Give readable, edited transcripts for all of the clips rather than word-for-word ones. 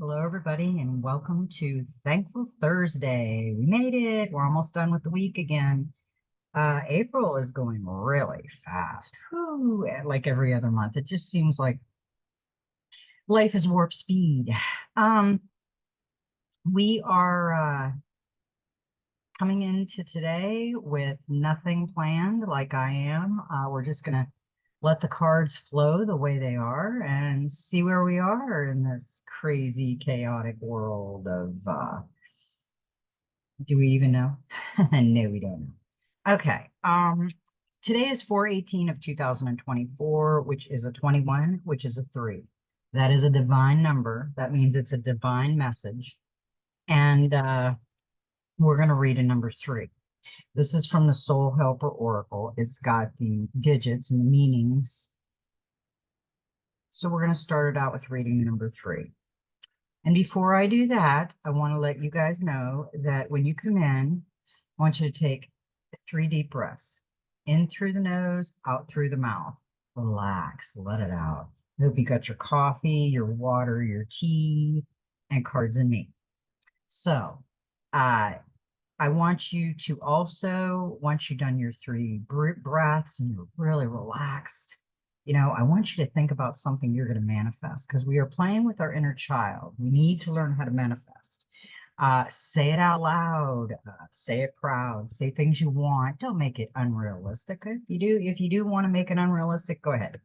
Hello, everybody, and welcome to Thankful Thursday. We made it. We're almost done with the week again. April is going really fast. Whew, like every other month. It just seems like life is warp speed. Um, we are coming into today with nothing planned like I am. We're just going to let the cards flow the way they are and see where we are in this crazy, chaotic world of do we even know? No, we don't know. Okay. Today is 4/18 of 2024, which is a 21, which is a 3. That is a divine number. That means it's a divine message. And we're going to read a number 3. This is from the Soul Helper Oracle. It's got the digits and the meanings. So we're going to start it out with reading number 3. And before I do that, I want to let you guys know that when you come in, I want you to take 3 deep breaths. In through the nose, out through the mouth. Relax, let it out. I hope you got your coffee, your water, your tea, and cards and me. So I want you to also, once you've done your 3 breaths and you're really relaxed, I want you to think about something you're going to manifest because we are playing with our inner child. We need to learn how to manifest. Say it out loud, say it proud, say things you want. Don't make it unrealistic. If you do want to make it unrealistic, go ahead.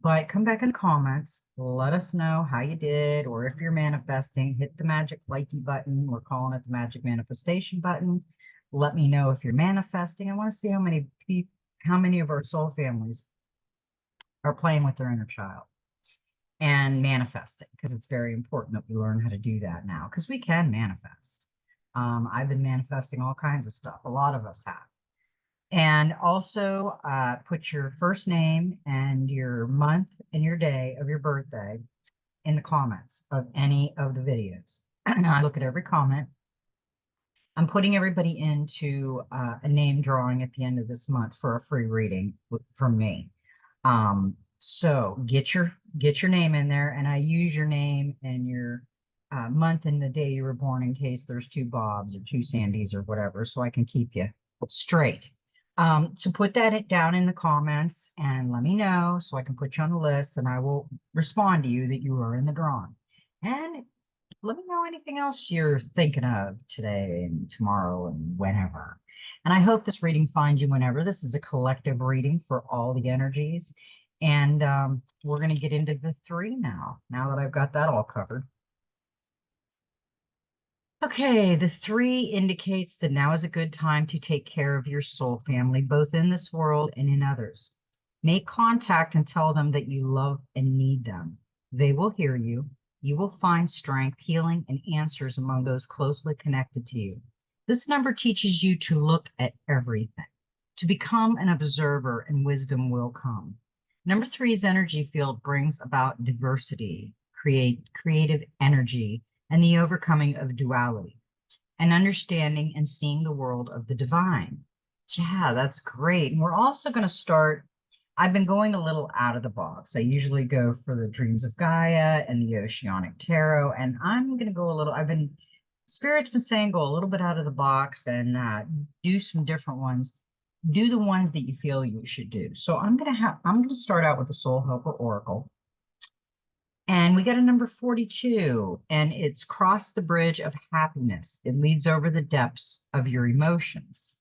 But come back in the comments, let us know how you did, or if you're manifesting, hit the magic likey button. We're calling it the magic manifestation button. Let me know if you're manifesting. I want to see how many of our soul families are playing with their inner child and manifesting, because it's very important that we learn how to do that now, because we can manifest. I've been manifesting all kinds of stuff. A lot of us have. And also put your first name and your month and your day of your birthday in the comments of any of the videos. I look at every comment. I'm putting everybody into a name drawing at the end of this month for a free reading from me. So get your name in there, and I use your name and your month and the day you were born in case there's 2 Bobs or 2 Sandys or whatever, so I can keep you straight. So put that down in the comments and let me know so I can put you on the list, and I will respond to you that you are in the drawing. And let me know anything else you're thinking of today and tomorrow and whenever. And I hope this reading finds you whenever. This is a collective reading for all the energies. And we're going to get into the 3 now that I've got that all covered. Okay, the 3 indicates that now is a good time to take care of your soul family, both in this world and in others. Make contact and tell them that you love and need them. They will hear you. You will find strength, healing, and answers among those closely connected to you. This number teaches you to look at everything, to become an observer, and wisdom will come. Number 3's energy field brings about diversity, creative energy, and the overcoming of duality, and understanding and seeing the world of the divine. Yeah, that's great. And we're also going to start, I've been going a little out of the box. I usually go for the Dreams of Gaia and the Oceanic Tarot, and I'm going to go a little, Spirit's been saying go a little bit out of the box and do some different ones. Do the ones that you feel you should do. So I'm going to start out with the Soul Helper Oracle. And we got a number 42, and it's cross the bridge of happiness. It leads over the depths of your emotions.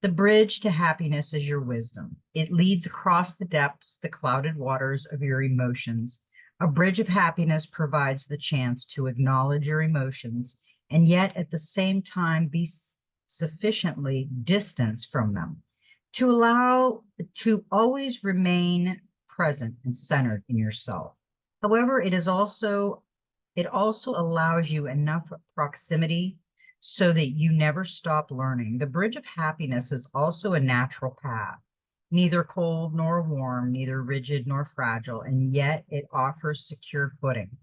The bridge to happiness is your wisdom. It leads across the depths, the clouded waters of your emotions. A bridge of happiness provides the chance to acknowledge your emotions and yet at the same time be sufficiently distanced from them to allow to always remain present and centered in yourself. However, it also allows you enough proximity so that you never stop learning. The bridge of happiness is also a natural path, neither cold nor warm, neither rigid nor fragile, and yet it offers secure footing.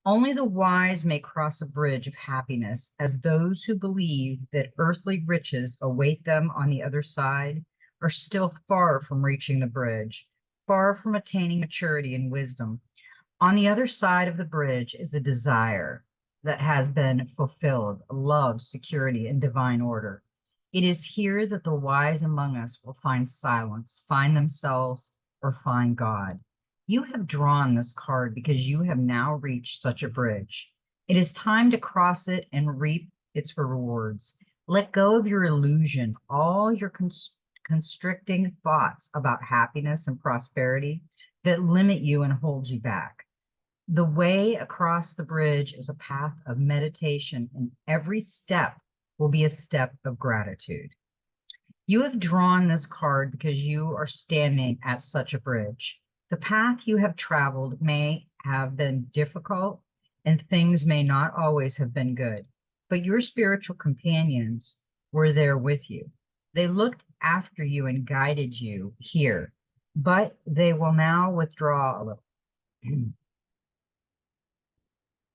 Only the wise may cross a bridge of happiness, as those who believe that earthly riches await them on the other side are still far from reaching the bridge. far from attaining maturity and wisdom. On the other side of the bridge is a desire that has been fulfilled, love, security, and divine order. It is here that the wise among us will find silence, find themselves, or find God. You have drawn this card because you have now reached such a bridge. It is time to cross it and reap its rewards. Let go of your illusion, all your constricting thoughts about happiness and prosperity that limit you and hold you back. The way across the bridge is a path of meditation, and every step will be a step of gratitude. You have drawn this card because you are standing at such a bridge. The path you have traveled may have been difficult, and things may not always have been good, but your spiritual companions were there with you. They looked after you and guided you here, but they will now withdraw a little.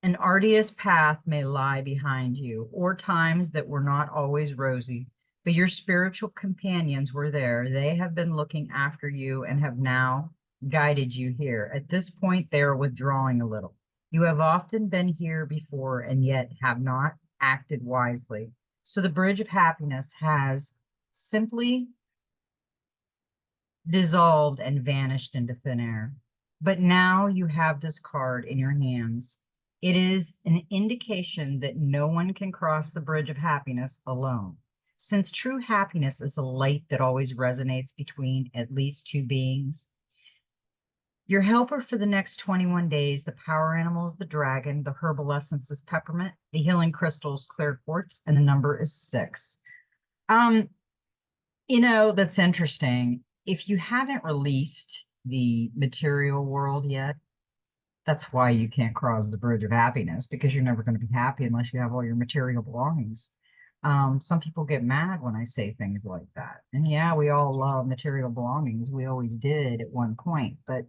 An arduous path may lie behind you, or times that were not always rosy, but your spiritual companions were there. They have been looking after you and have now guided you here. At this point, they are withdrawing a little. You have often been here before and yet have not acted wisely. So the bridge of happiness has simply dissolved and vanished into thin air. But now you have this card in your hands. It is an indication that no one can cross the bridge of happiness alone. Since true happiness is a light that always resonates between at least two beings, your helper for the next 21 days, the power animal is the dragon, the herbal essence is peppermint, the healing crystals clear quartz, and the number is 6. That's interesting. If you haven't released the material world yet, that's why you can't cross the bridge of happiness, because you're never going to be happy unless you have all your material belongings. Some people get mad when I say things like that. And yeah, we all love material belongings. We always did at one point, but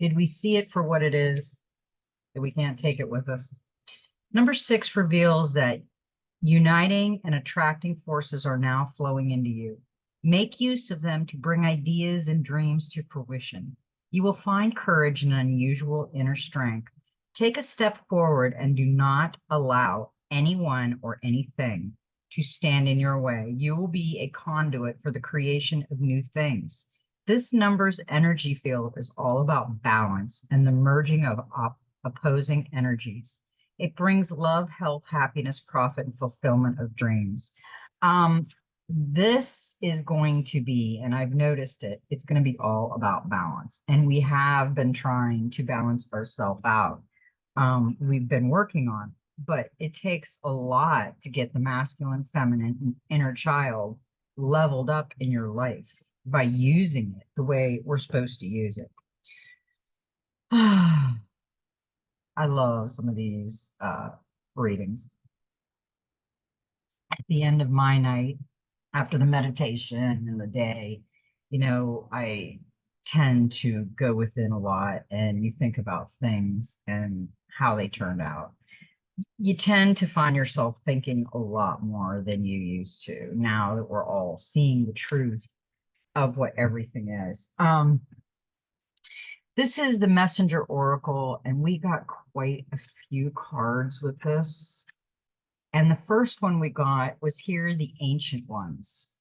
did we see it for what it is? That we can't take it with us. Number 6 reveals that uniting and attracting forces are now flowing into you. Make use of them to bring ideas and dreams to fruition. You will find courage and unusual inner strength. Take a step forward and do not allow anyone or anything to stand in your way. You will be a conduit for the creation of new things. This number's energy field is all about balance and the merging of opposing energies. It brings love, health, happiness, profit, and fulfillment of dreams. This is going to be, and I've noticed it, it's going to be all about balance. And we have been trying to balance ourselves out. We've been working on, but it takes a lot to get the masculine, feminine, and inner child leveled up in your life by using it the way we're supposed to use it. I love some of these readings. At the end of my night, after the meditation and the day, I tend to go within a lot and you think about things and how they turned out. You tend to find yourself thinking a lot more than you used to now that we're all seeing the truth of what everything is. This is the Messenger Oracle, and we got quite a few cards with this. And the first one we got was here, the Ancient Ones.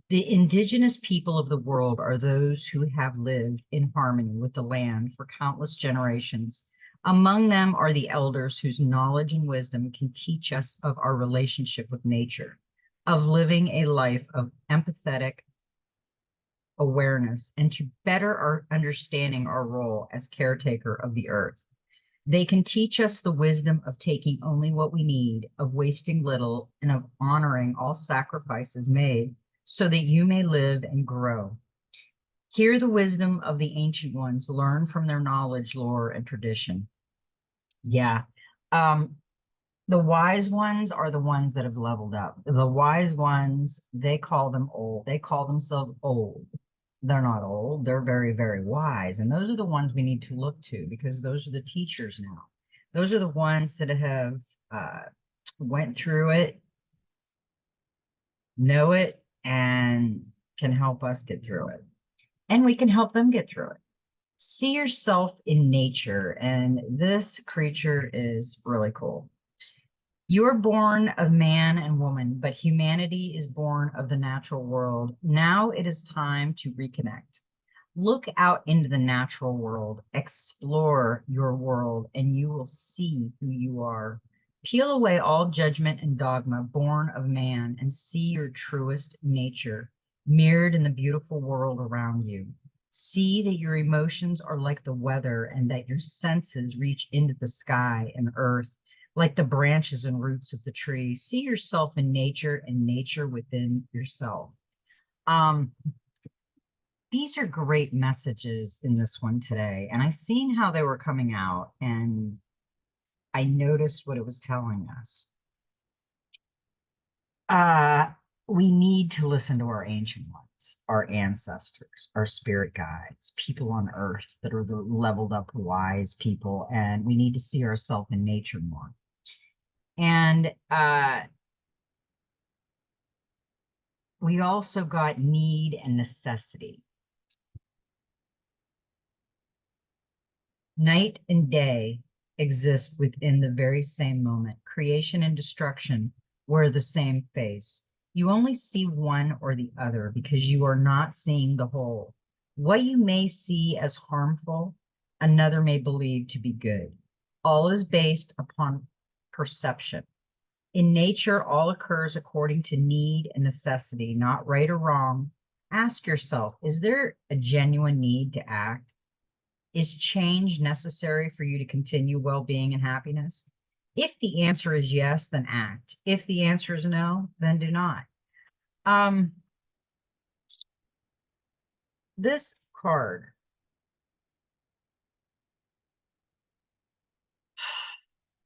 The indigenous people of the world are those who have lived in harmony with the land for countless generations. Among them are the elders whose knowledge and wisdom can teach us of our relationship with nature, of living a life of empathetic awareness, and to better our understanding our role as caretaker of the earth. They can teach us the wisdom of taking only what we need, of wasting little, and of honoring all sacrifices made so that you may live and grow. Hear the wisdom of the ancient ones, learn from their knowledge, lore, and tradition. Yeah. The wise ones are the ones that have leveled up. The wise ones, they call them old. They call themselves old. They're not old. They're very, very wise. And those are the ones we need to look to, because those are the teachers now. Those are the ones that have went through it, know it, and can help us get through it. And we can help them get through it. See yourself in nature. And this creature is really cool. You are born of man and woman, but humanity is born of the natural world. Now it is time to reconnect. Look out into the natural world, explore your world, and you will see who you are. Peel away all judgment and dogma born of man and see your truest nature mirrored in the beautiful world around you. See that your emotions are like the weather and that your senses reach into the sky and earth like the branches and roots of the tree. See yourself in nature and nature within yourself. Um, these are great messages in this one today. And I seen how they were coming out and I noticed what it was telling us. Uh, we need to listen to our ancient ones, our ancestors, our spirit guides, people on earth that are the leveled up wise people. And we need to see ourselves in nature more. And we also got need and necessity. Night and day exist within the very same moment. Creation and destruction wear the same face. You only see one or the other because you are not seeing the whole. What you may see as harmful, another may believe to be good. All is based upon perception. In nature, all occurs according to need and necessity, not right or wrong. Ask yourself, is there a genuine need to act? Is change necessary for you to continue well-being and happiness? If the answer is yes, then act. If the answer is no, then do not. This card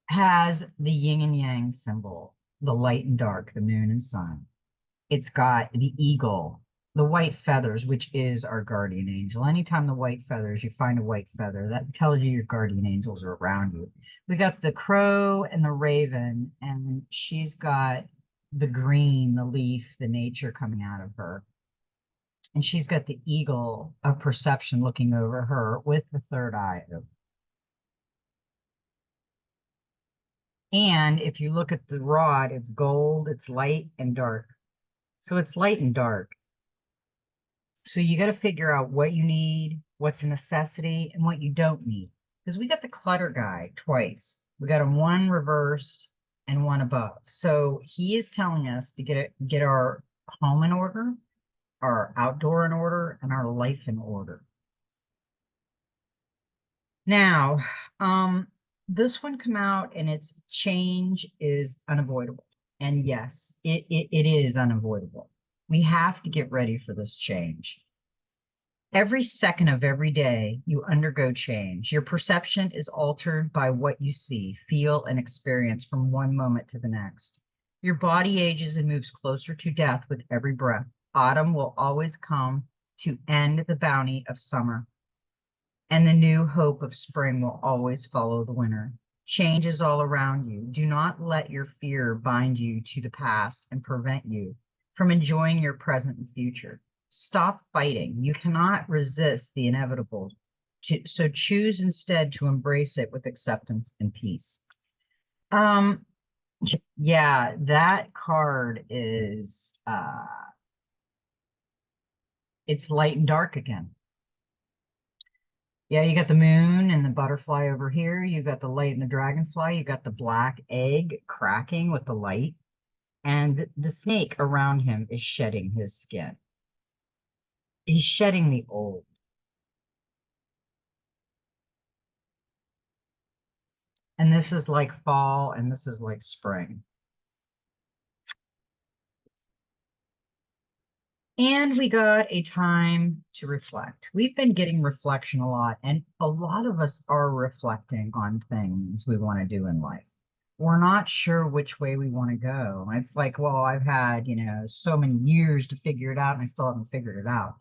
has the yin and yang symbol, the light and dark, the moon and sun. It's got the eagle, the white feathers, which is our guardian angel. Anytime the white feathers, you find a white feather, that tells you your guardian angels are around you. We got the crow and the raven, and she's got the green, the leaf, the nature coming out of her. And she's got the eagle of perception looking over her with the third eye open. And if you look at the rod, it's gold, it's light and dark. So it's light and dark. So you got to figure out what you need, what's a necessity, and what you don't need. Because we got the clutter guy twice. We got a one reversed and one above. So he is telling us to get our home in order, our outdoor in order, and our life in order. Now, this one come out and its change is unavoidable. And yes, it is unavoidable. We have to get ready for this change. Every second of every day, you undergo change. Your perception is altered by what you see, feel, and experience from one moment to the next. Your body ages and moves closer to death with every breath. Autumn will always come to end the bounty of summer, and the new hope of spring will always follow the winter. Change is all around you. Do not let your fear bind you to the past and prevent you from enjoying your present and future. Stop fighting. You cannot resist the inevitable. So choose instead to embrace it with acceptance and peace. Yeah, that card is it's light and dark again. Yeah, you got the moon and the butterfly over here. You got the light and the dragonfly. You got the black egg cracking with the light. And the snake around him is shedding his skin. He's shedding the old. And this is like fall and this is like spring. And we got a time to reflect. We've been getting reflection a lot, and a lot of us are reflecting on things we want to do in life. We're not sure which way we want to go. It's like, well, I've had, so many years to figure it out, and I still haven't figured it out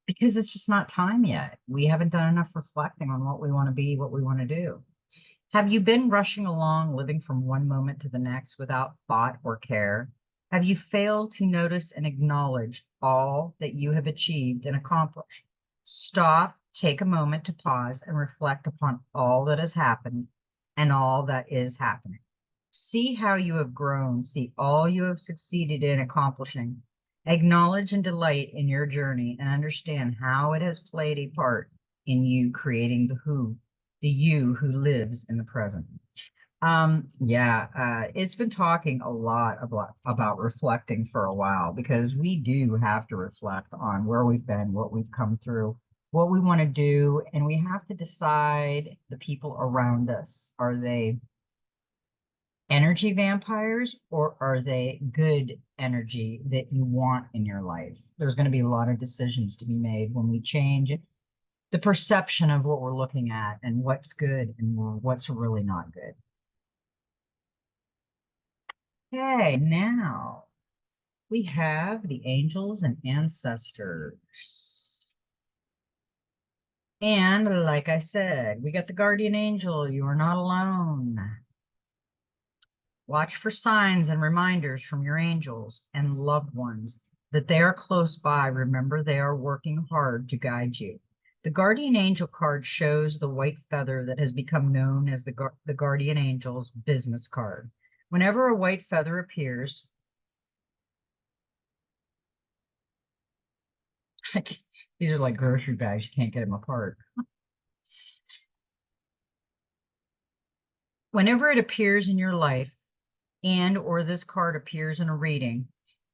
because it's just not time yet. We haven't done enough reflecting on what we want to be, what we want to do. Have you been rushing along, living from one moment to the next without thought or care? Have you failed to notice and acknowledge all that you have achieved and accomplished? Stop, take a moment to pause and reflect upon all that has happened and all that is happening. See how you have grown, see all you have succeeded in accomplishing. Acknowledge and delight in your journey and understand how it has played a part in you creating the you who lives in the present. It's been talking a lot about reflecting for a while because we do have to reflect on where we've been, what we've come through, what we want to do, and we have to decide the people around us. Are they energy vampires or are they good energy that you want in your life? There's going to be a lot of decisions to be made when we change the perception of what we're looking at and what's good and what's really not good. Okay, now we have the angels and ancestors. And like I said, we got the guardian angel. You are not alone. Watch for signs and reminders from your angels and loved ones that they are close by. Remember, they are working hard to guide you. The guardian angel card shows the white feather that has become known as the guardian angel's business card. Whenever a white feather appears, these are like grocery bags. You can't get them apart. Whenever it appears in your life and or this card appears in a reading,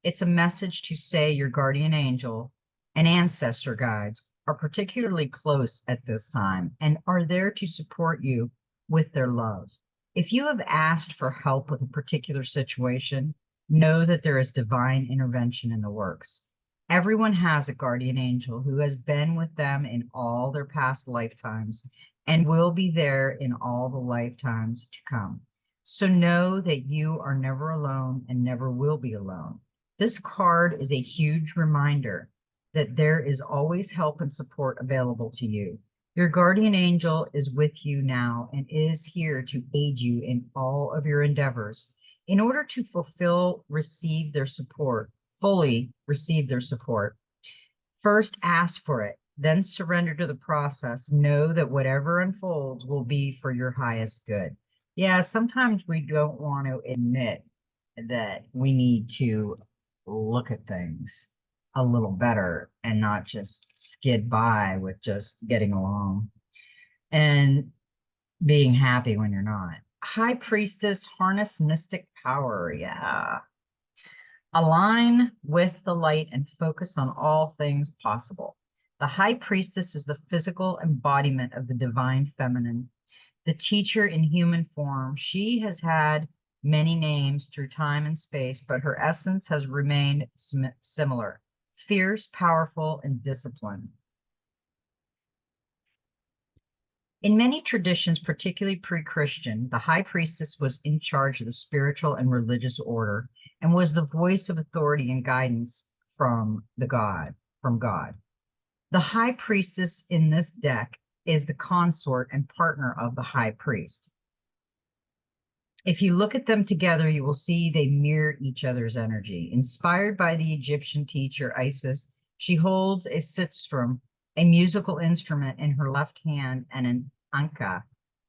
it's a message to say your guardian angel and ancestor guides are particularly close at this time and are there to support you with their love. If you have asked for help with a particular situation, know that there is divine intervention in the works. Everyone has a guardian angel who has been with them in all their past lifetimes and will be there in all the lifetimes to come. So know that you are never alone and never will be alone. This card is a huge reminder that there is always help and support available to you. Your guardian angel is with you now and is here to aid you in all of your endeavors. In order to fully receive their support, first ask for it, then surrender to the process. Know that whatever unfolds will be for your highest good. Yeah, sometimes we don't want to admit that we need to look at things a little better and not just skid by with just getting along and being happy when you're not. High Priestess, harness mystic power. Yeah. Align with the light and focus on all things possible. The High Priestess is the physical embodiment of the divine feminine, the teacher in human form. She has had many names through time and space, but her essence has remained similar: fierce, powerful, and disciplined. In many traditions, particularly pre-Christian, the high priestess was in charge of the spiritual and religious order and was the voice of authority and guidance from God. The high priestess in this deck is the consort and partner of the high priest. If you look at them together, you will see they mirror each other's energy. Inspired by the Egyptian teacher Isis, she holds a sistrum, a musical instrument, in her left hand, and an anka,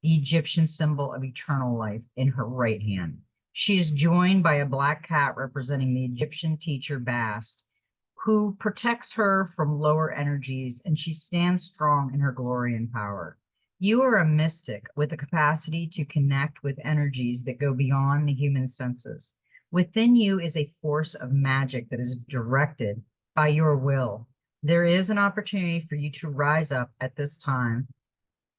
the Egyptian symbol of eternal life, in her right hand. She is joined by a black cat representing the Egyptian teacher Bast, who protects her from lower energies, and she stands strong in her glory and power. You are a mystic with the capacity to connect with energies that go beyond the human senses. Within you is a force of magic that is directed by your will. There is an opportunity for you to rise up at this time,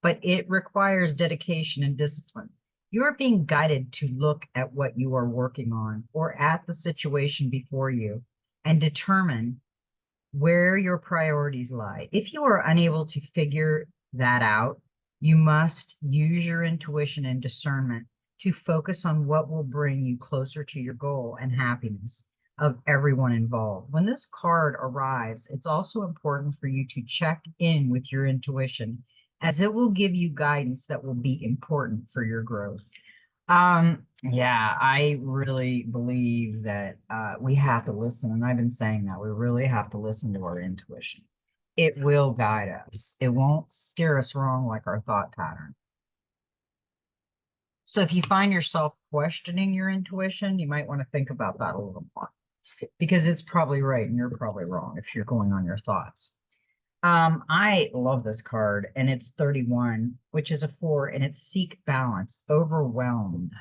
but it requires dedication and discipline. You are being guided to look at what you are working on or at the situation before you and determine where your priorities lie. If you are unable to figure that out, you must use your intuition and discernment to focus on what will bring you closer to your goal and happiness of everyone involved. When this card arrives, it's also important for you to check in with your intuition, as it will give you guidance that will be important for your growth. Yeah, I really believe that we have to listen, and I've been saying that we really have to listen to our intuition. It will guide us. It won't steer us wrong like our thought pattern. So if you find yourself questioning your intuition, you might want to think about that a little more because it's probably right and you're probably wrong if you're going on your thoughts. I love this card, and it's 31, which is a 4, and it's seek balance, overwhelmed.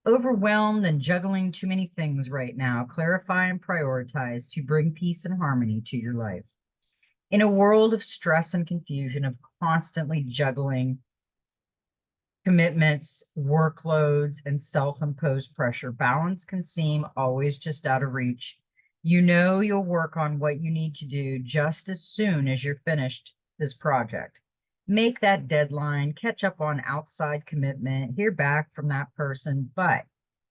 Overwhelmed and juggling too many things right now. Clarify and prioritize to bring peace and harmony to your life. In a world of stress and confusion, of constantly juggling commitments, workloads, and self imposed pressure, balance can seem always just out of reach. You know you'll work on what you need to do just as soon as you're finished this project. Make that deadline, catch up on outside commitment, hear back from that person, but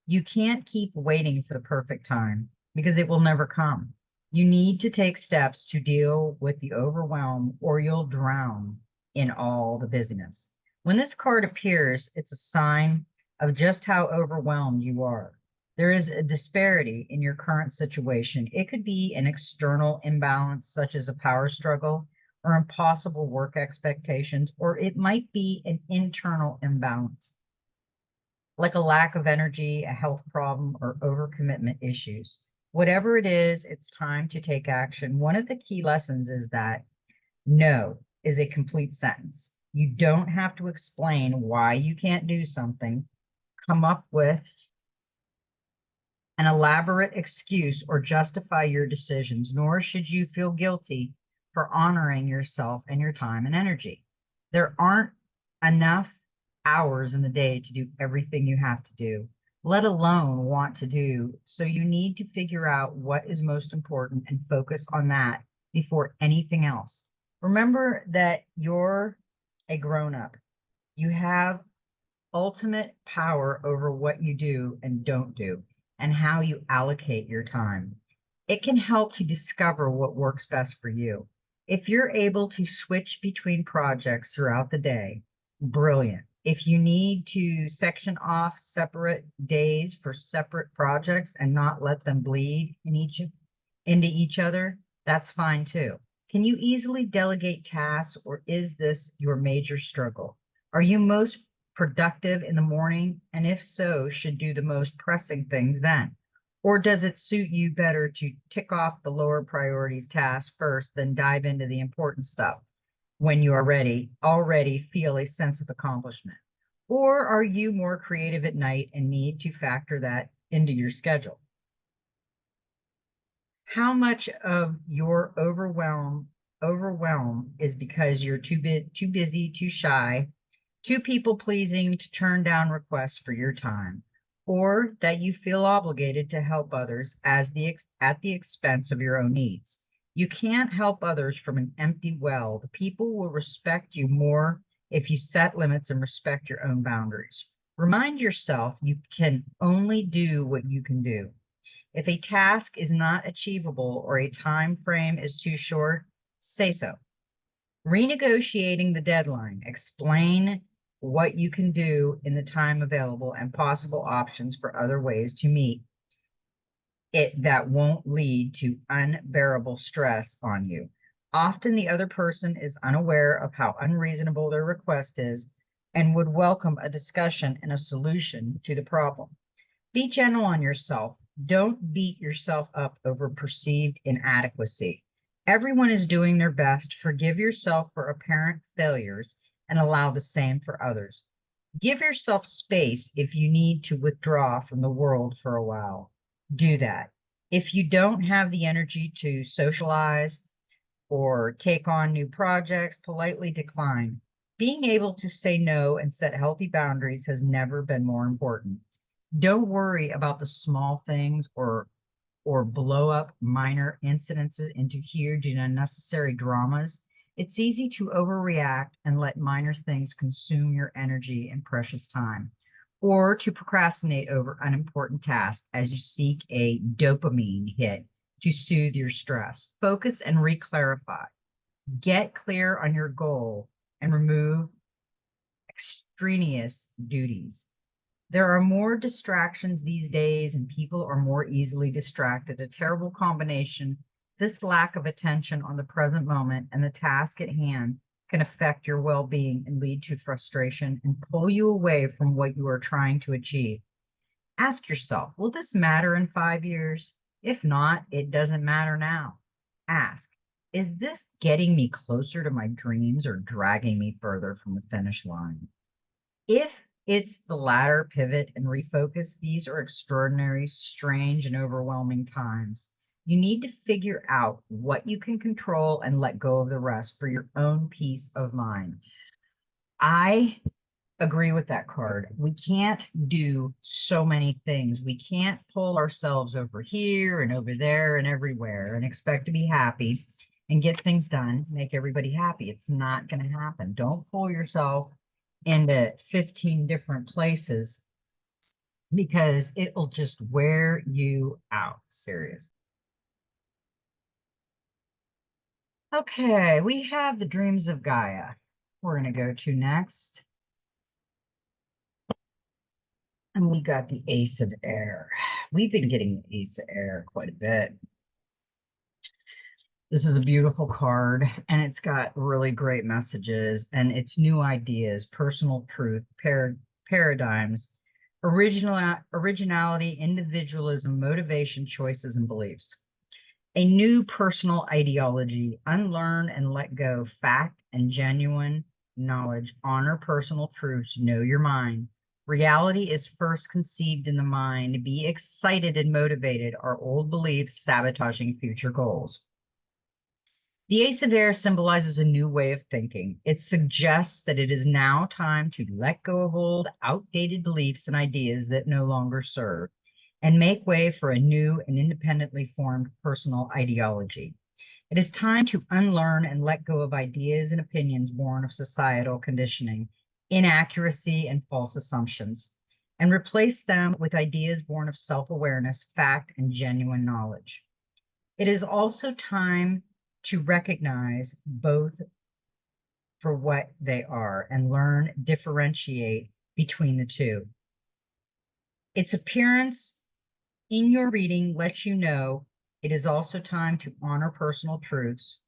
you can't keep waiting for the perfect time because it will never come. You need to take steps to deal with the overwhelm or you'll drown in all the busyness. When this card appears, it's a sign of just how overwhelmed you are. There is a disparity in your current situation. It could be an external imbalance, such as a power struggle or impossible work expectations, or it might be an internal imbalance, like a lack of energy, a health problem, or overcommitment issues. Whatever it is, it's time to take action. One of the key lessons is that no is a complete sentence. You don't have to explain why you can't do something, come up with an elaborate excuse, or justify your decisions, nor should you feel guilty for honoring yourself and your time and energy. There aren't enough hours in the day to do everything you have to do, let alone want to do. So you need to figure out what is most important and focus on that before anything else. Remember that you're a grown up. You have ultimate power over what you do and don't do and how you allocate your time. It can help to discover what works best for you. If you're able to switch between projects throughout the day, brilliant. If you need to section off separate days for separate projects and not let them bleed into each other, that's fine too. Can you easily delegate tasks, or is this your major struggle? Are you most productive in the morning? And if so, should do the most pressing things then? Or does it suit you better to tick off the lower priorities tasks first, then dive into the important stuff when you are already feel a sense of accomplishment? Or are you more creative at night and need to factor that into your schedule? How much of your overwhelm is because you're too busy, too shy, too people pleasing to turn down requests for your time, or that you feel obligated to help others at the expense of your own needs? You can't help others from an empty well. The people will respect you more if you set limits and respect your own boundaries. Remind yourself you can only do what you can do. If a task is not achievable or a time frame is too short, say so. Renegotiating the deadline, explain what you can do in the time available and possible options for other ways to meet it that won't lead to unbearable stress on you. Often the other person is unaware of how unreasonable their request is and would welcome a discussion and a solution to the problem. Be gentle on yourself. Don't beat yourself up over perceived inadequacy. Everyone is doing their best. Forgive yourself for apparent failures and allow the same for others. Give yourself space if you need to withdraw from the world for a while. Do that. If you don't have the energy to socialize or take on new projects, politely decline. Being able to say no and set healthy boundaries has never been more important. Don't worry about the small things or blow up minor incidences into huge and unnecessary dramas. It's easy to overreact and let minor things consume your energy and precious time, or to procrastinate over unimportant tasks as you seek a dopamine hit to soothe your stress. Focus and reclarify. Get clear on your goal and remove extraneous duties. There are more distractions these days, and people are more easily distracted. A terrible combination. This lack of attention on the present moment and the task at hand can affect your well being and lead to frustration and pull you away from what you are trying to achieve. Ask yourself, will this matter in 5 years? If not, it doesn't matter now. Ask, is this getting me closer to my dreams or dragging me further from the finish line? If it's the latter, pivot and refocus. These are extraordinary, strange, and overwhelming times. You need to figure out what you can control and let go of the rest for your own peace of mind. I agree with that card. We can't do so many things. We can't pull ourselves over here and over there and everywhere and expect to be happy and get things done, make everybody happy. It's not going to happen. Don't pull yourself into 15 different places because it'll just wear you out. Serious. Okay, we have the dreams of Gaia. We're going to go to next. And we got the Ace of Air. We've been getting the Ace of Air quite a bit. This is a beautiful card, and it's got really great messages, and it's new ideas, personal truth, paradigms, originality, individualism, motivation, choices, and beliefs. A new personal ideology, unlearn and let go, fact and genuine knowledge, honor personal truths, know your mind. Reality is first conceived in the mind. Be excited and motivated. Are old beliefs sabotaging future goals? The Ace of Air symbolizes a new way of thinking. It suggests that it is now time to let go of old, outdated beliefs and ideas that no longer serve, and make way for a new and independently formed personal ideology. It is time to unlearn and let go of ideas and opinions born of societal conditioning, inaccuracy, and false assumptions, and replace them with ideas born of self-awareness, fact, and genuine knowledge. It is also time to recognize both for what they are and learn, differentiate between the two. Its appearance in your reading lets you know it is also time to honor personal truths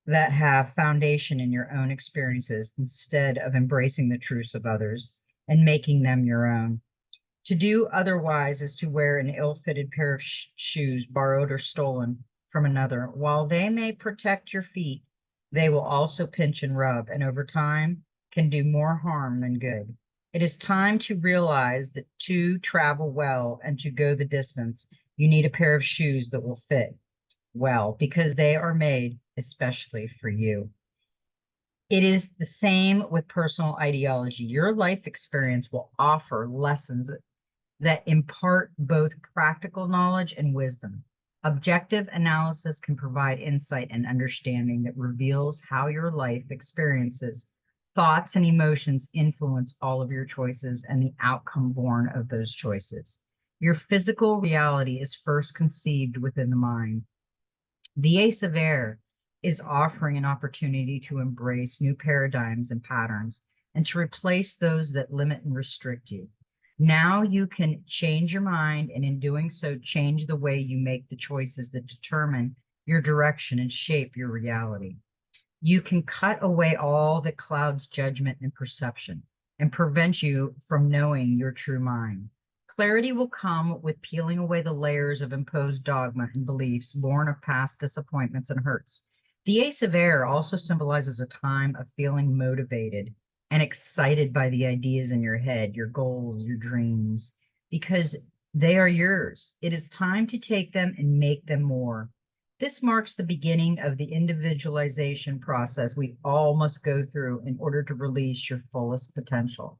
that have foundation in your own experiences instead of embracing the truths of others and making them your own. To do otherwise is to wear an ill-fitted pair of shoes borrowed or stolen from another. While they may protect your feet, they will also pinch and rub, and over time can do more harm than good. It is time to realize that to travel well and to go the distance, you need a pair of shoes that will fit well because they are made especially for you. It is the same with personal ideology. Your life experience will offer lessons that impart both practical knowledge and wisdom. Objective analysis can provide insight and understanding that reveals how your life experiences, thoughts, and emotions influence all of your choices and the outcome born of those choices. Your physical reality is first conceived within the mind. The Ace of Air is offering an opportunity to embrace new paradigms and patterns and to replace those that limit and restrict you. Now you can change your mind, and in doing so, change the way you make the choices that determine your direction and shape your reality. You can cut away all that clouds judgment and perception and prevent you from knowing your true mind. Clarity will come with peeling away the layers of imposed dogma and beliefs born of past disappointments and hurts. The Ace of Air also symbolizes a time of feeling motivated and excited by the ideas in your head, your goals, your dreams, because they are yours. It is time to take them and make them more. This marks the beginning of the individualization process we all must go through in order to release your fullest potential.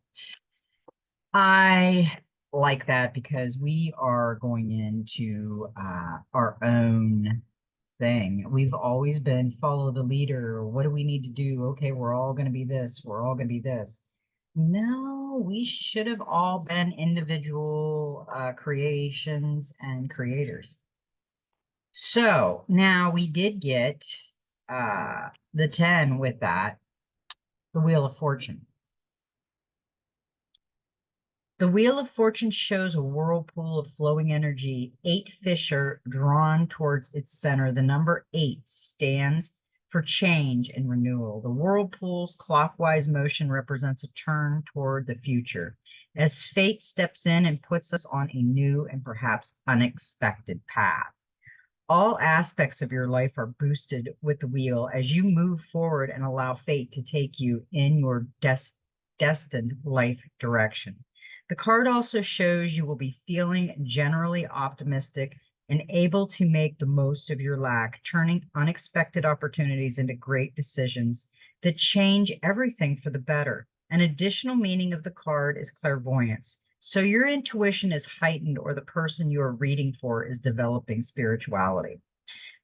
I like that because we are going into our own thing. We've always been follow the leader. What do we need to do? Okay, we're all going to be this. We're all going to be this. No, we should have all been individual creations and creators. So now we did get the 10 with that. The Wheel of Fortune. The Wheel of Fortune shows a whirlpool of flowing energy. 8 fish are drawn towards its center. The number 8 stands for change and renewal. The whirlpool's clockwise motion represents a turn toward the future, as fate steps in and puts us on a new and perhaps unexpected path. All aspects of your life are boosted with the wheel as you move forward and allow fate to take you in your destined life direction. The card also shows you will be feeling generally optimistic and able to make the most of your lack, turning unexpected opportunities into great decisions that change everything for the better. An additional meaning of the card is clairvoyance. So your intuition is heightened, or the person you are reading for is developing spirituality.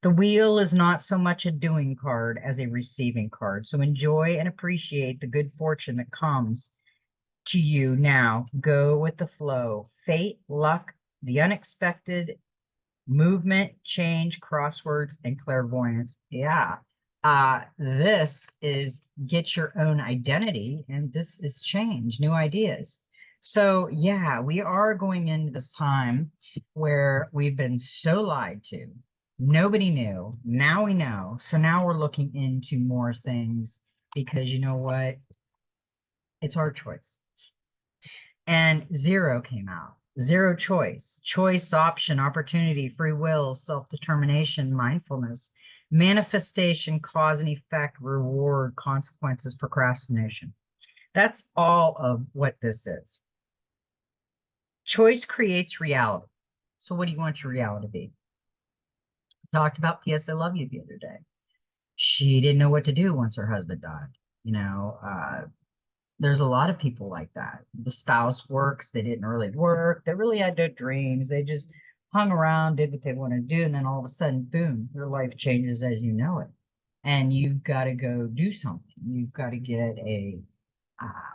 The wheel is not so much a doing card as a receiving card. So enjoy and appreciate the good fortune that comes to you now. Go with the flow. Fate, luck, the unexpected, movement, change, crosswords, and clairvoyance. Yeah. This is get your own identity, and this is change, new ideas. So yeah, we are going into this time where we've been so lied to. Nobody knew. Now we know. So now we're looking into more things because you know what? It's our choice. And 0 came out. 0 choice, choice, option, opportunity, free will, self-determination, mindfulness, manifestation, cause and effect, reward, consequences, procrastination. That's all of what this is. Choice creates reality. So what do you want your reality to be? Talked about P.S. I Love You the other day. She didn't know what to do once her husband died. You know, there's a lot of people like that. The spouse works, they didn't really work, they really had no dreams, they just hung around, did what they want to do, and then all of a sudden, boom, your life changes as you know it. And you've got to go do something. You've got to get a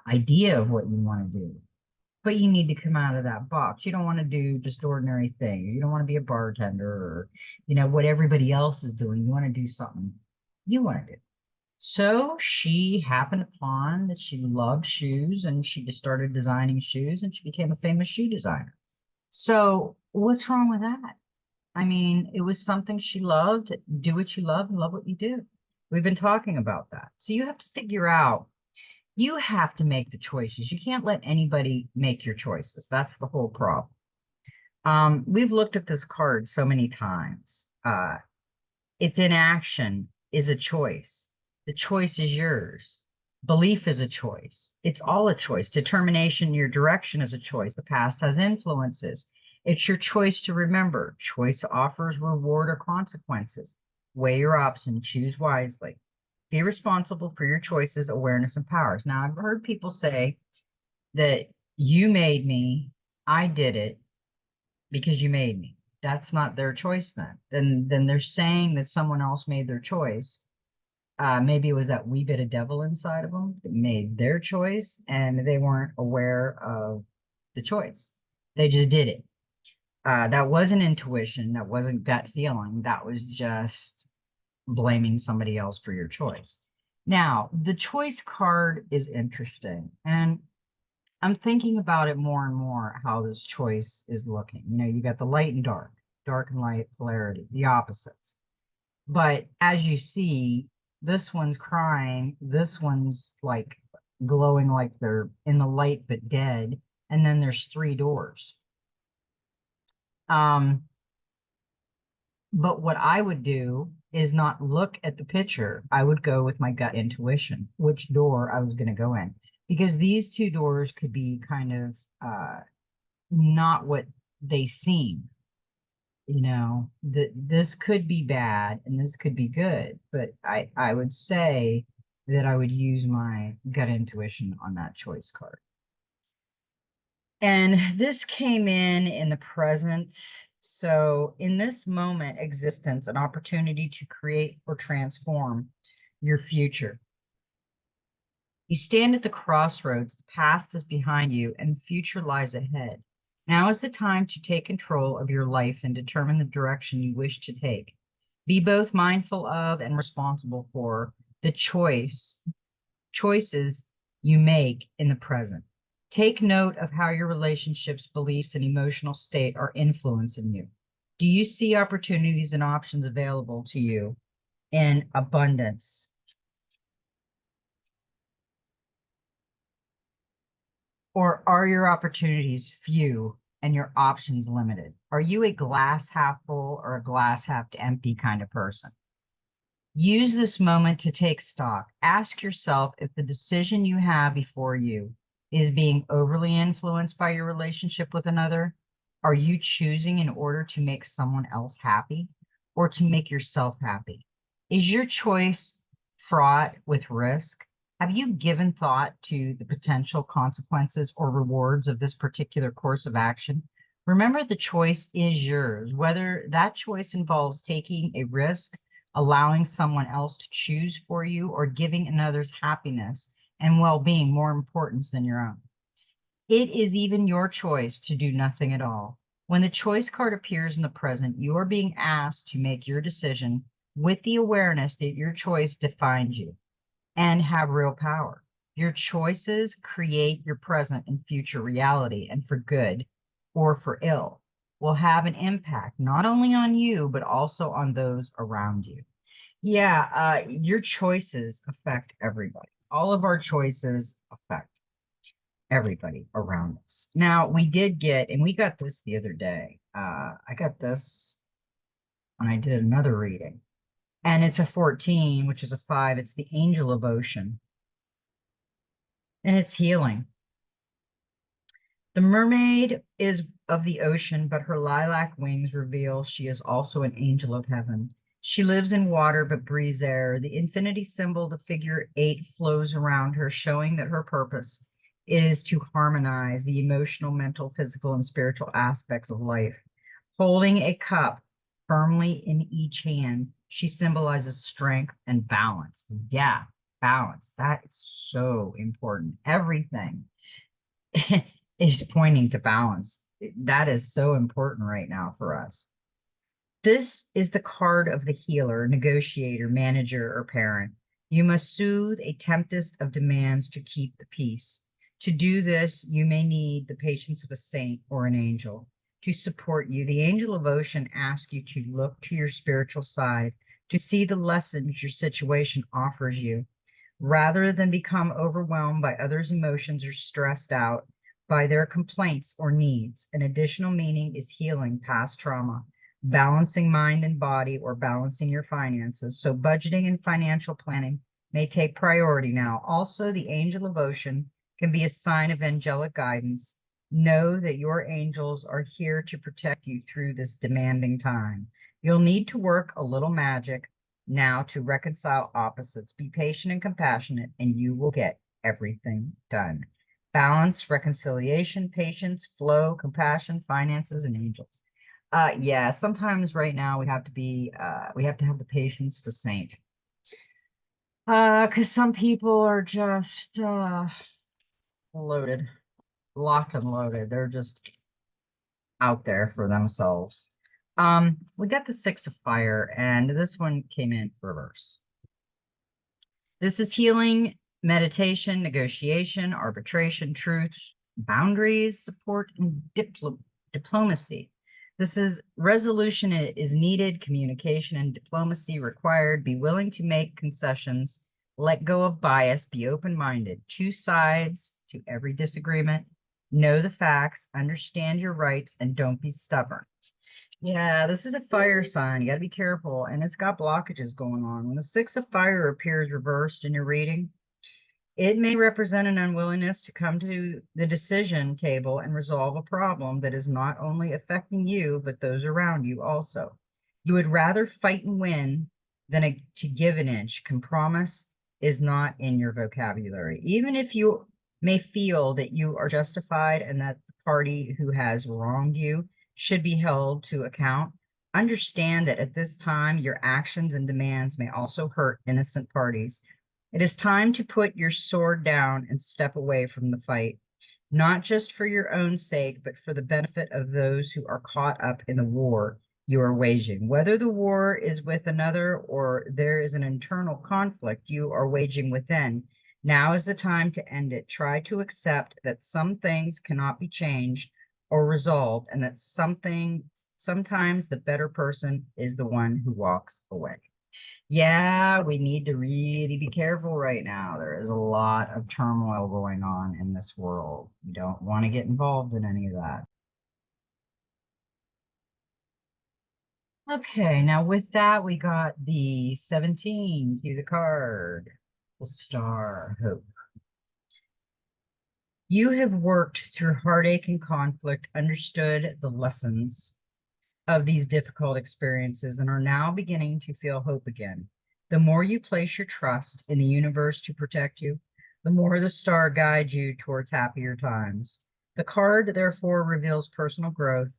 idea of what you want to do. But you need to come out of that box. You don't want to do just ordinary things. You don't want to be a bartender or, you know, what everybody else is doing. You want to do something you want to do. So she happened upon that she loved shoes, and she just started designing shoes, and she became a famous shoe designer. So what's wrong with that? I mean, it was something she loved. Do what you love and love what you do. We've been talking about that. So you have to figure out, you have to make the choices. You can't let anybody make your choices. That's the whole problem. We've looked at this card so many times. It's inaction is a choice. The choice is yours. Belief is a choice. It's all a choice. Determination, your direction is a choice. The past has influences. It's your choice to remember. Choice offers reward or consequences. Weigh your options, choose wisely. Be responsible for your choices, awareness, and powers. Now, I've heard people say that you made me, I did it because you made me. That's not their choice then. Then they're saying that someone else made their choice. Maybe it was that wee bit of devil inside of them that made their choice, and they weren't aware of the choice. They just did it. That wasn't intuition. That wasn't gut feeling. That was just blaming somebody else for your choice. Now, the choice card is interesting, and I'm thinking about it more and more, how this choice is looking. You know, you got the light and dark, dark and light polarity, the opposites. But as you see, this one's crying, this one's like glowing like they're in the light but dead, and then there's 3 doors. But what I would do is not look at the picture. I would go with my gut intuition, which door I was going to go in, because these 2 doors could be kind of not what they seem. You know, this could be bad and this could be good, but I would say that I would use my gut intuition on that choice card. And this came in the present. So in this moment existence, an opportunity to create or transform your future. You stand at the crossroads, the past is behind you and the future lies ahead. Now is the time to take control of your life and determine the direction you wish to take. Be both mindful of and responsible for the choice choices you make in the present. Take note of how your relationships, beliefs, and emotional state are influencing you. Do you see opportunities and options available to you in abundance? Or are your opportunities few and your options limited? Are you a glass half full or a glass half empty kind of person? Use this moment to take stock. Ask yourself if the decision you have before you is being overly influenced by your relationship with another. Are you choosing in order to make someone else happy or to make yourself happy? Is your choice fraught with risk? Have you given thought to the potential consequences or rewards of this particular course of action? Remember, the choice is yours, whether that choice involves taking a risk, allowing someone else to choose for you, or giving another's happiness and well-being more importance than your own. It is even your choice to do nothing at all. When the choice card appears in the present, you are being asked to make your decision with the awareness that your choice defines you and have real power. Your choices create your present and future reality, and for good or for ill, will have an impact not only on you, but also on those around you. Yeah, your choices affect everybody. All of our choices affect everybody around us. Now, we did get, and we got this the other day. I got this when I did another reading, and it's a 14, which is a 5. It's the angel of ocean, and it's healing. The mermaid is of the ocean, but her lilac wings reveal she is also an angel of heaven. She lives in water but breathes air. The infinity symbol, the figure 8, flows around her, showing that her purpose is to harmonize the emotional, mental, physical, and spiritual aspects of life. Holding a cup firmly in each hand, she symbolizes strength and balance. Yeah, balance. That is so important. Everything is pointing to balance. That is so important right now for us. This is the card of the healer, negotiator, manager, or parent. You must soothe a tempest of demands to keep the peace. To do this, you may need the patience of a saint or an angel to support you. The angel of ocean asks you to look to your spiritual side, to see the lessons your situation offers you, rather than become overwhelmed by others' emotions or stressed out by their complaints or needs. An additional meaning is healing past trauma, balancing mind and body, or balancing your finances. So budgeting and financial planning may take priority now. Also, the angel of ocean can be a sign of angelic guidance. Know that your angels are here to protect you through this demanding time. You'll need to work a little magic now to reconcile opposites. Be patient and compassionate, and you will get everything done. Balance, reconciliation, patience, flow, compassion, finances, and angels. Yeah, sometimes right now we have to be, we have to have the patience of a saint. Because some people are just loaded, locked and loaded. They're just out there for themselves. We got the 6 of fire, and this one came in reverse. This is healing, meditation, negotiation, arbitration, truth, boundaries, support, and diplomacy. This is resolution is needed, communication and diplomacy required. Be willing to make concessions, let go of bias, be open-minded. 2 sides to every disagreement. Know the facts, understand your rights, and don't be stubborn. Yeah, this is a fire sign. You got to be careful, and it's got blockages going on. When the 6 of fire appears reversed in your reading, it may represent an unwillingness to come to the decision table and resolve a problem that is not only affecting you, but those around you also. You would rather fight and win than to give an inch. Compromise is not in your vocabulary. Even if you may feel that you are justified and that the party who has wronged you should be held to account, understand that at this time, your actions and demands may also hurt innocent parties. It is time to put your sword down and step away from the fight, not just for your own sake, but for the benefit of those who are caught up in the war you are waging. Whether the war is with another or there is an internal conflict you are waging within, Now is the time to end it. Try to accept that some things cannot be changed or resolved, and that sometimes the better person is the one who walks away. Yeah, we need to really be careful right now. There is a lot of turmoil going on in this world. You don't want to get involved in any of that. Okay, now with that, we got the 17, cue the card, the star, hope. You have worked through heartache and conflict, understood the lessons of these difficult experiences, and are now beginning to feel hope again. The more you place your trust in the universe to protect you, the more the star guides you towards happier times. The card, therefore, reveals personal growth.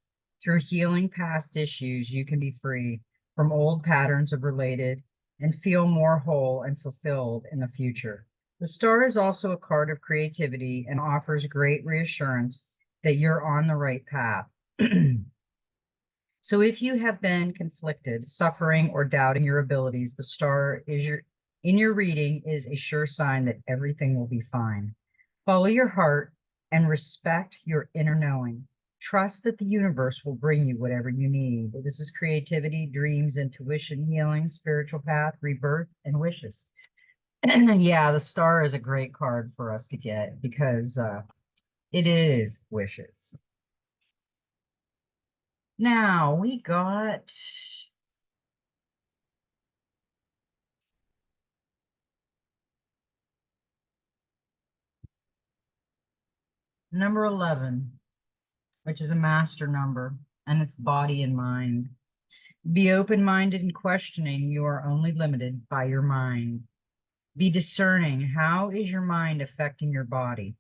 Through healing past issues, you can be free from old patterns of related and feel more whole and fulfilled in the future. The star is also a card of creativity and offers great reassurance that you're on the right path. So if you have been conflicted, suffering, or doubting your abilities, the star is in your reading is a sure sign that everything will be fine. Follow your heart and respect your inner knowing. Trust that the universe will bring you whatever you need. This is creativity, dreams, intuition, healing, spiritual path, rebirth, and wishes. Yeah, the star is a great card for us to get because it is wishes. Now we got number 11, which is a master number, and it's body and mind. Be open-minded and questioning. You are only limited by your mind. Be discerning. How is your mind affecting your body?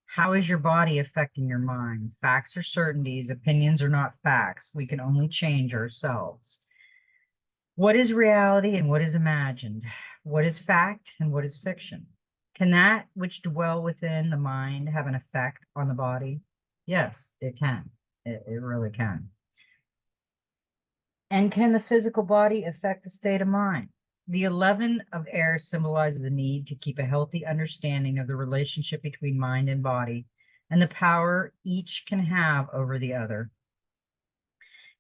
How is your body affecting your mind? Facts are certainties. Opinions are not facts. We can only change ourselves. What is reality and what is imagined? What is fact and what is fiction? Can that which dwell within the mind have an effect on the body? Yes, it can. It really can. And can the physical body affect the state of mind? The 11 of air symbolizes the need to keep a healthy understanding of the relationship between mind and body and the power each can have over the other.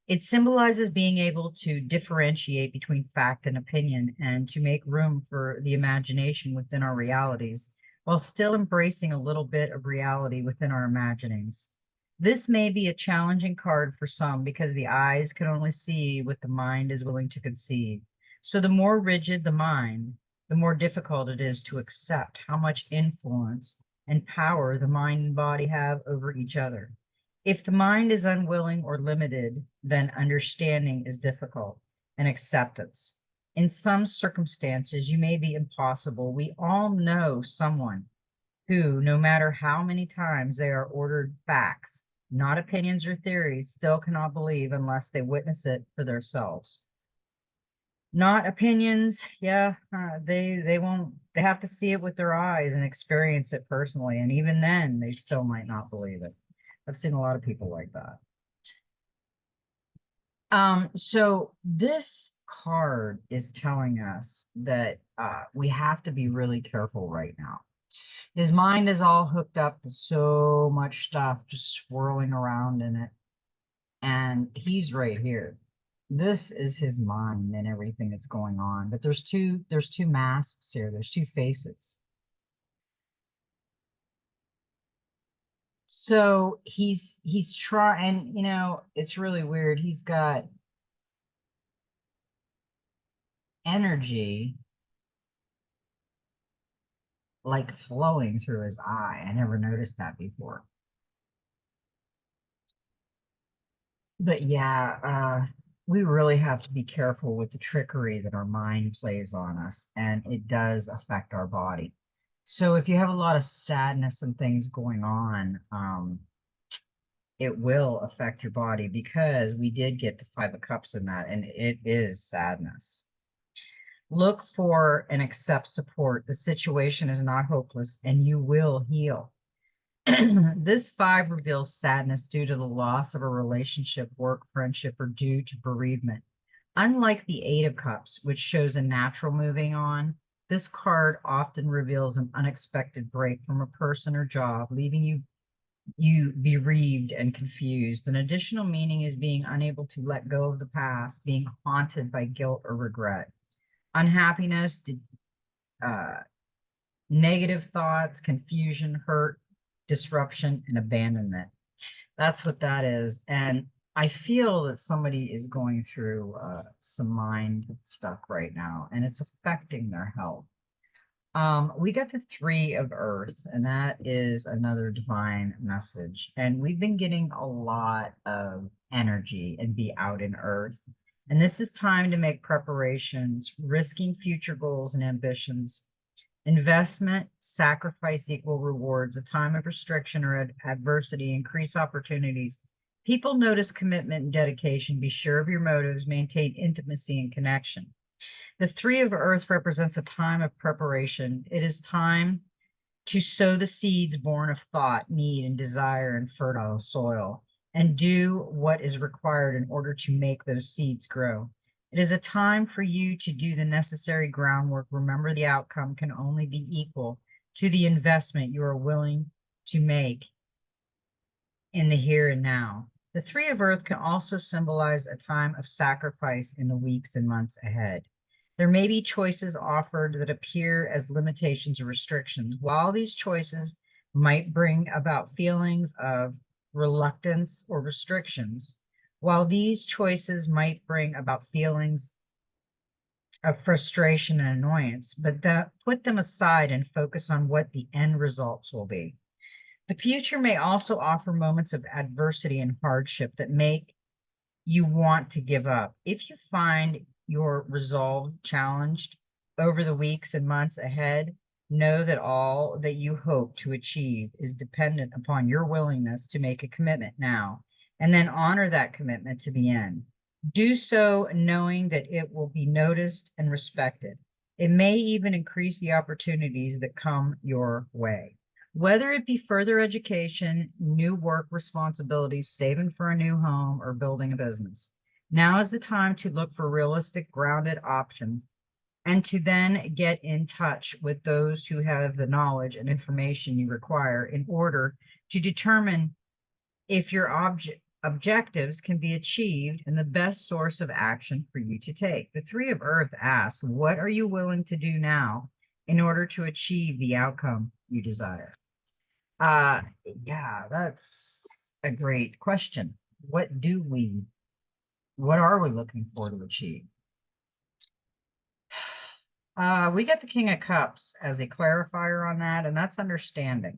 It symbolizes being able to differentiate between fact and opinion and to make room for the imagination within our realities while still embracing a little bit of reality within our imaginings. This may be a challenging card for some because the eyes can only see what the mind is willing to conceive. So the more rigid the mind, the more difficult it is to accept how much influence and power the mind and body have over each other. If the mind is unwilling or limited, then understanding is difficult and acceptance. In some circumstances, you may be impossible. We all know someone who, no matter how many times they are ordered facts, not opinions or theories, still cannot believe unless they witness it for themselves. Not opinions, yeah, they won't. They have to see it with their eyes and experience it personally, and even then, they still might not believe it. I've seen a lot of people like that. So this card is telling us that we have to be really careful right now. His mind is all hooked up to so much stuff just swirling around in it. And he's right here. This is his mind and everything that's going on. But there's two masks here. There's two faces. So he's trying, you know, it's really weird. He's got energy like flowing through his eye. I never noticed that before. But yeah, we really have to be careful with the trickery that our mind plays on us, and it does affect our body. So if you have a lot of sadness and things going on, it will affect your body because we did get the Five of Cups in that, and it is sadness. Look for and accept support. The situation is not hopeless, and you will heal. This five reveals sadness due to the loss of a relationship, work, friendship, or due to bereavement. Unlike the Eight of Cups, which shows a natural moving on, This card often reveals an unexpected break from a person or job, leaving you bereaved and confused. An additional meaning is being unable to let go of the past, being haunted by guilt or regret. Unhappiness, uh, negative thoughts, confusion, hurt, disruption, and abandonment. That's what that is. And I feel that somebody is going through some mind stuff right now, and it's affecting their health. We got the Three of Earth, and that is another divine message. And we've been getting a lot of energy and be out in Earth. And this is time to make preparations, risking future goals and ambitions. Investment, sacrifice equal rewards. A time of restriction or adversity, increase opportunities. People notice commitment and dedication. Be sure of your motives. Maintain intimacy and connection. The Three of Earth represents a time of preparation. It is time to sow the seeds born of thought, need, and desire in fertile soil, and do what is required in order to make those seeds grow. It is a time for you to do the necessary groundwork. Remember, the outcome can only be equal to the investment you are willing to make in the here and now. The Three of Earth can also symbolize a time of sacrifice in the weeks and months ahead. There may be choices offered that appear as limitations or restrictions. While these choices might bring about feelings of reluctance or restrictions, while these choices might bring about feelings of frustration and annoyance, but put them aside and focus on what the end results will be. The future may also offer moments of adversity and hardship that make you want to give up. If you find your resolve challenged over the weeks and months ahead, know that all that you hope to achieve is dependent upon your willingness to make a commitment now, and then honor that commitment to the end. Do so knowing that it will be noticed and respected. It may even increase the opportunities that come your way. Whether it be further education, new work responsibilities, saving for a new home, or building a business. Now is the time to look for realistic, grounded options and to then get in touch with those who have the knowledge and information you require in order to determine if your objectives can be achieved and the best source of action for you to take. The Three of Earth asks, what are you willing to do now in order to achieve the outcome you desire? Uh, yeah, that's a great question. What are we looking for to achieve? We get the King of Cups as a clarifier on that, and that's understanding.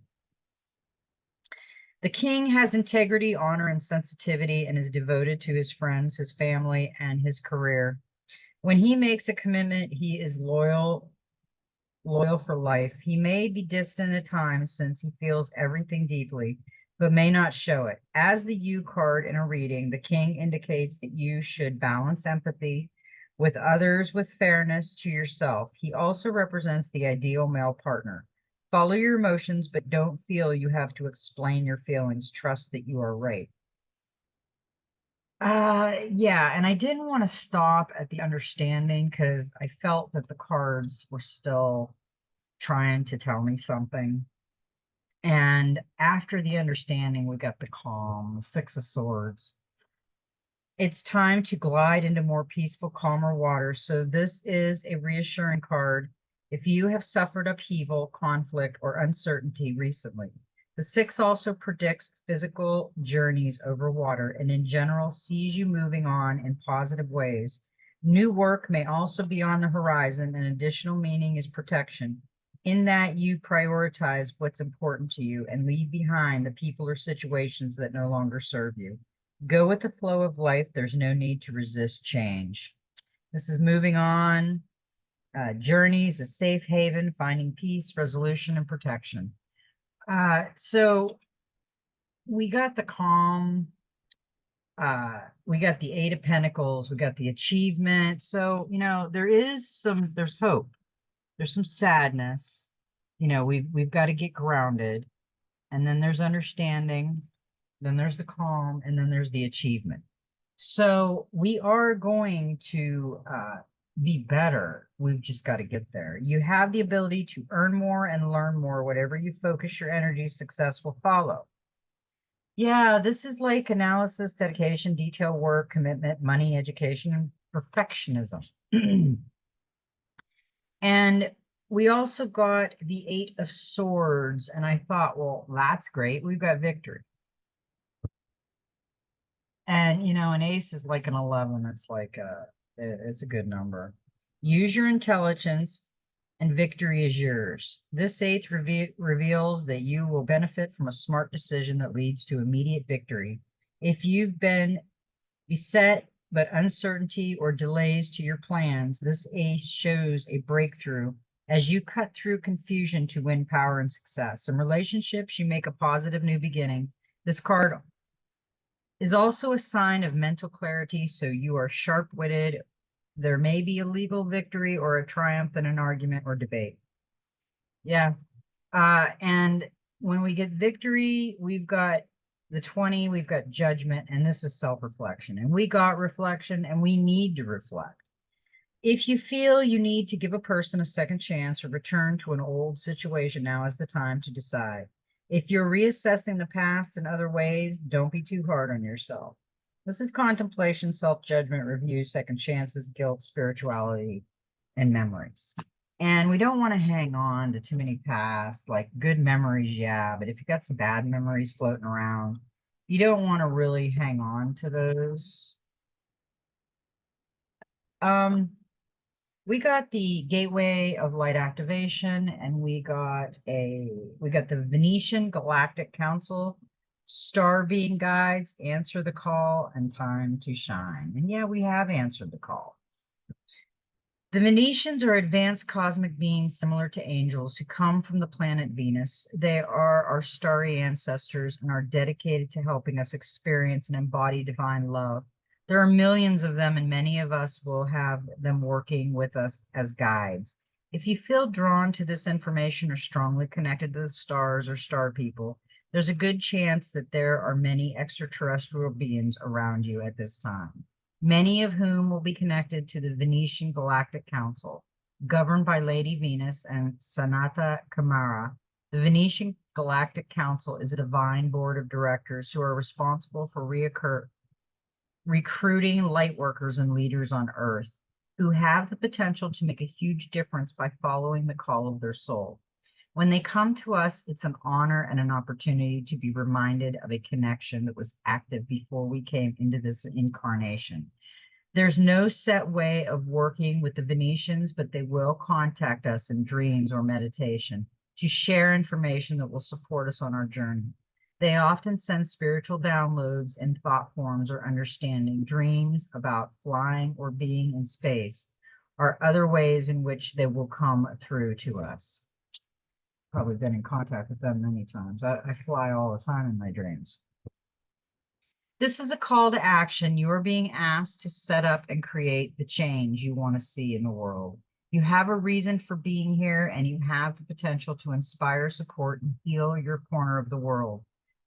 The king has integrity, honor, and sensitivity and is devoted to his friends, his family, and his career. When he makes a commitment, he is loyal for life. He may be distant at times since he feels everything deeply, but may not show it. As the U card in a reading, the king indicates that you should balance empathy with others with fairness to yourself. He also represents the ideal male partner. Follow your emotions, but don't feel you have to explain your feelings. Trust that you are right. Yeah, and I didn't want to stop at the understanding because I felt that the cards were still trying to tell me something. And after the understanding, we got the calm, the Six of Swords. It's time to glide into more peaceful, calmer waters. So this is a reassuring card if you have suffered upheaval, conflict, or uncertainty recently. The Six also predicts physical journeys over water and in general sees you moving on in positive ways. New work may also be on the horizon. An additional meaning is protection, in that you prioritize what's important to you and leave behind the people or situations that no longer serve you. Go with the flow of life. There's no need to resist change. This is moving on. Journeys, a safe haven, finding peace, resolution, and protection. So we got the calm. We got the Eight of Pentacles. We got the achievement. So, there's hope. There's some sadness. We've got to get grounded. And then there's understanding. Then there's the calm, and then there's the achievement. So we are going to be better. We've just got to get there. You have the ability to earn more and learn more. Whatever you focus your energy, success will follow. Yeah, this is like analysis, dedication, detail work, commitment, money, education, and perfectionism. And we also got the Eight of Swords. And I thought, well, that's great. We've got victory. And, you know, an ace is like an 11. It's like it's a good number. Use your intelligence and victory is yours. This eighth reveals that you will benefit from a smart decision that leads to immediate victory. If you've been beset but uncertainty or delays to your plans, this ace shows a breakthrough as you cut through confusion to win power and success. In relationships, you make a positive new beginning. This card is also a sign of mental clarity, so you are sharp-witted. There may be a legal victory or a triumph in an argument or debate. Yeah. And when we get victory, we've got the 20, we've got judgment, and this is self-reflection. And we got reflection, and we need to reflect. If you feel you need to give a person a second chance or return to an old situation, now is the time to decide. If you're reassessing the past in other ways, don't be too hard on yourself. This is contemplation, self-judgment, review, second chances, guilt, spirituality, and memories. And we don't want to hang on to too many past, like good memories, yeah, but if you got some bad memories floating around, you don't want to really hang on to those. We got the Gateway of Light Activation, and we got the Venetian Galactic Council, Star Being Guides, Answer the Call, and Time to Shine. And yeah, we have answered the call. The Venetians are advanced cosmic beings similar to angels who come from the planet Venus. They are our starry ancestors and are dedicated to helping us experience and embody divine love. There are millions of them, and many of us will have them working with us as guides. If you feel drawn to this information or strongly connected to the stars or star people, there's a good chance that there are many extraterrestrial beings around you at this time, many of whom will be connected to the Venetian Galactic Council, governed by Lady Venus and Sanata Kamara. The Venetian Galactic Council is a divine board of directors who are responsible for recruiting light workers and leaders on Earth who have the potential to make a huge difference by following the call of their soul. When they come to us, it's an honor and an opportunity to be reminded of a connection that was active before we came into this incarnation. There's no set way of working with the Venetians, but they will contact us in dreams or meditation to share information that will support us on our journey. They often send spiritual downloads in thought forms or understanding, dreams about flying or being in space, or other ways in which they will come through to us. Probably been in contact with them many times. I fly all the time in my dreams. This is a call to action. You are being asked to set up and create the change you want to see in the world. You have a reason for being here, and you have the potential to inspire, support, and heal your corner of the world.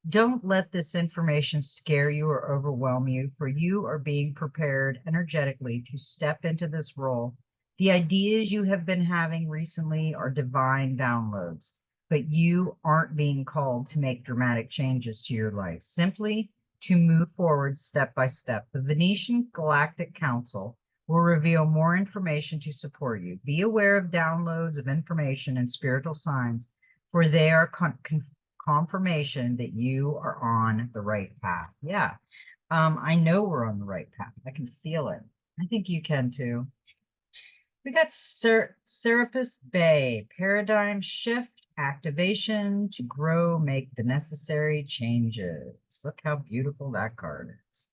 Don't let this information scare you or overwhelm you, for you are being prepared energetically to step into this role. The ideas you have been having recently are divine downloads, but you aren't being called to make dramatic changes to your life, simply to move forward step by step. The Venetian Galactic Council will reveal more information to support you. Be aware of downloads of information and spiritual signs, for they are confirmation that you are on the right path. Yeah, I know we're on the right path. I can feel it. I think you can too. We got Serapis Bay, paradigm shift, activation to grow, make the necessary changes. Look how beautiful that card is.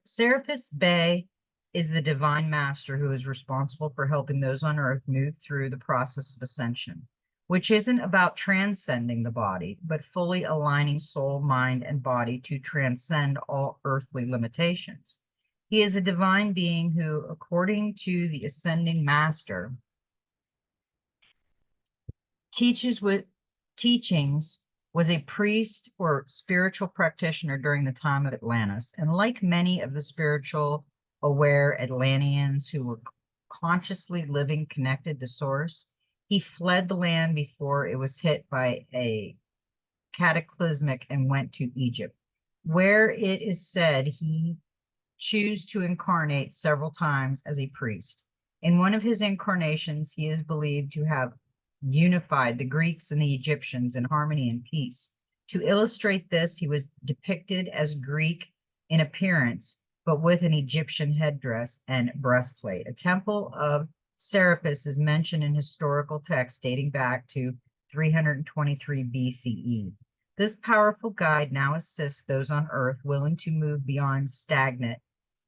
Serapis Bay is the divine master who is responsible for helping those on earth move through the process of ascension, which isn't about transcending the body, but fully aligning soul, mind, and body to transcend all earthly limitations. He is a divine being who, according to the ascending master, teachings was a priest or spiritual practitioner during the time of Atlantis. And like many of the spiritual aware Atlanteans who were consciously living connected to source. He fled the land before it was hit by a cataclysmic and went to Egypt, where it is said he chose to incarnate several times as a priest. In one of his incarnations, he is believed to have unified the Greeks and the Egyptians in harmony and peace. To illustrate this, he was depicted as Greek in appearance, but with an Egyptian headdress and breastplate. A temple of Serapis is mentioned in historical texts dating back to 323 BCE. This powerful guide now assists those on earth willing to move beyond stagnant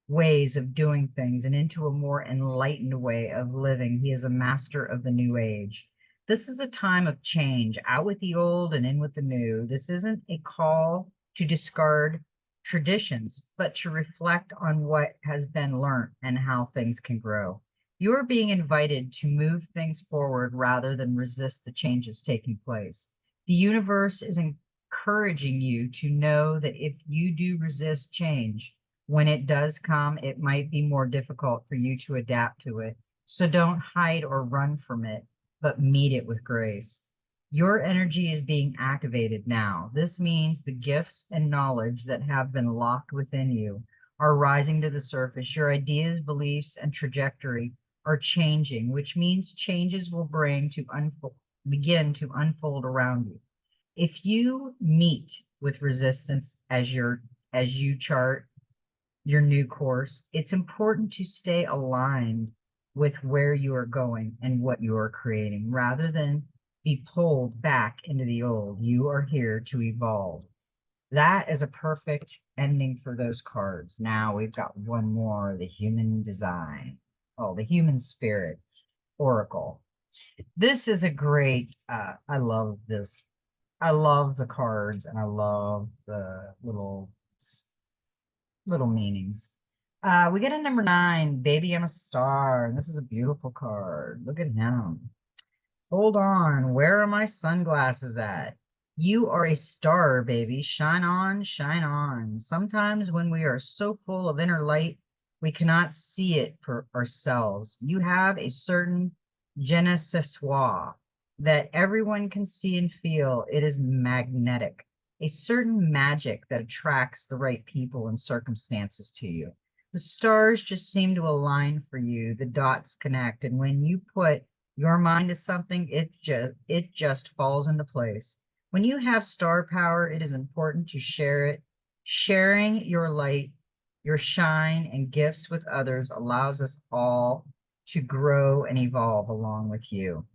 ways of doing things and into a more enlightened way of living. He is a master of the new age. This is a time of change, out with the old and in with the new. This isn't a call to discard traditions, but to reflect on what has been learned and how things can grow. You are being invited to move things forward rather than resist the changes taking place. The universe is encouraging you to know that if you do resist change, when it does come, it might be more difficult for you to adapt to it. So don't hide or run from it, but meet it with grace. Your energy is being activated now. This means the gifts and knowledge that have been locked within you are rising to the surface. Your ideas, beliefs, and trajectory are changing, which means changes will begin to unfold around you. If you meet with resistance as you chart your new course, it's important to stay aligned with where you are going and what you are creating rather than be pulled back into the old. You are here to evolve. That is a perfect ending for those cards. Now we've got one more, the human design. Oh, the human spirit oracle. This is a great, I love this. I love the cards and I love the little meanings. We get a number 9, Baby I'm a Star. And this is a beautiful card. Look at him. Hold on. Where are my sunglasses at? You are a star, baby. Shine on, shine on. Sometimes when we are so full of inner light, we cannot see it for ourselves. You have a certain je ne sais quoi that everyone can see and feel. It is magnetic, a certain magic that attracts the right people and circumstances to you. The stars just seem to align for you. The dots connect, and when you put your mind to something, it just falls into place. When you have star power, it is important to share it. Sharing your light, your shine, and gifts with others allows us all to grow and evolve along with you.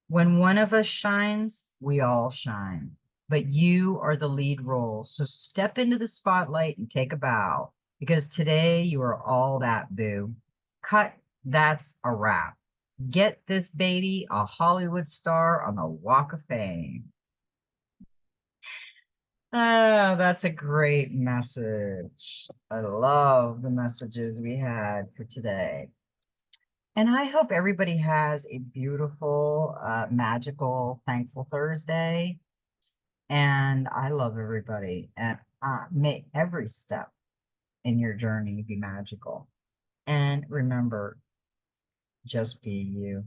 When one of us shines, we all shine. But you are the lead role. So step into the spotlight and take a bow, because today you are all that, boo. Cut, that's a wrap. Get this baby a Hollywood star on the Walk of Fame. Oh, that's a great message. I love the messages we had for today. And I hope everybody has a beautiful, magical, thankful Thursday. And I love everybody. And may every step in your journey be magical. And remember, just be you.